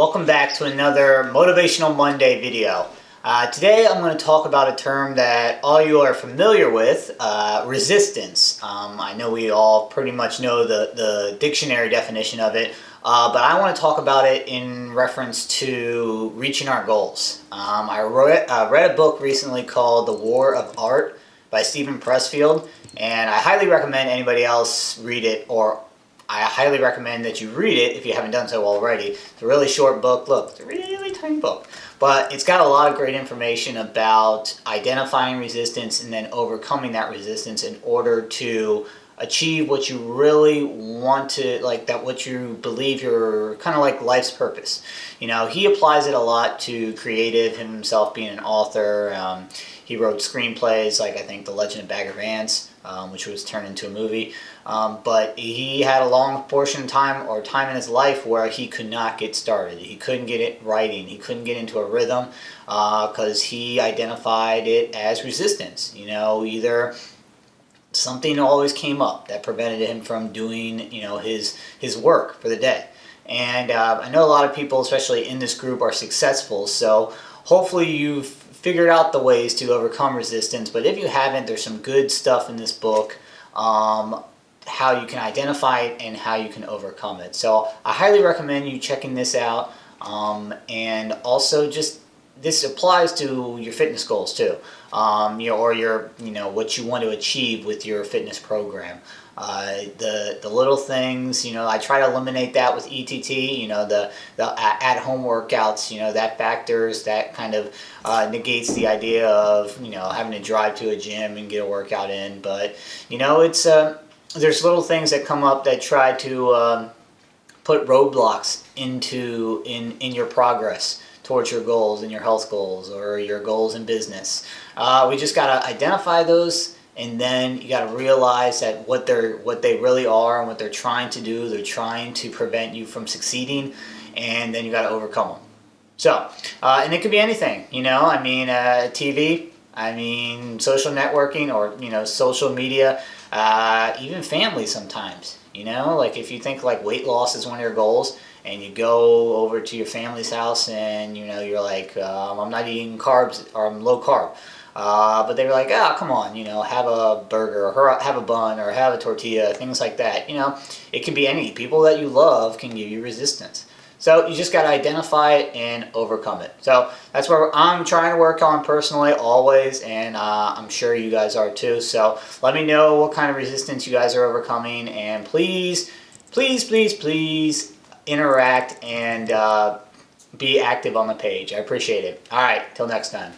Welcome back to another Motivational Monday video. Today I'm going to talk about a term that all you are familiar with, resistance. I know we all pretty much know the dictionary definition of it, but I want to talk about it in reference to reaching our goals. I read a book recently called The War of Art by Steven Pressfield, and I highly recommend anybody else read it, or I highly recommend that you read it if you haven't done so already. It's a really short book. Look, it's a really tiny book. But it's got a lot of great information about identifying resistance and then overcoming that resistance in order to achieve what you really want to, like that what you believe your kind of like life's purpose. You know, he applies it a lot to creative, himself being an author. He wrote screenplays like I think The Legend of Bagger Vance, which was turned into a movie. But he had a long portion of time in his life where he could not get started. He couldn't get it writing. He couldn't get into a rhythm because he identified it as resistance. You know, either something always came up that prevented him from doing, you know, his work for the day. And I know a lot of people, especially in this group, are successful. So hopefully you've figured out the ways to overcome resistance. But if you haven't, there's some good stuff in this book. How you can identify it and how you can overcome it. So I highly recommend you checking this out. And also just this applies to your fitness goals too. You know, or your, you know, what you want to achieve with your fitness program. The little things, you know, I try to eliminate that with ETT, you know, the at-home workouts, you know, that factors, that kind of negates the idea of, you know, having to drive to a gym and get a workout in. But, you know, it's there's little things that come up that try to put roadblocks in your progress towards your goals and your health goals or your goals in business. We just got to identify those, and then you got to realize that what they really are and what they're trying to do. They're trying to prevent you from succeeding, and then you got to overcome them. So, and it could be anything, you know. I mean, TV. I mean, social networking, or, you know, social media. Even family sometimes, you know, like if you think like weight loss is one of your goals and you go over to your family's house and, you know, you're like, I'm not eating carbs, or I'm low carb. But they were like, oh, come on, you know, have a burger or have a bun or have a tortilla, things like that. You know, it can be any people that you love can give you resistance. So you just got to identify it and overcome it. So that's where I'm trying to work on personally always, and I'm sure you guys are too. So let me know what kind of resistance you guys are overcoming, and please, please, please, please interact and be active on the page. I appreciate it. All right, till next time.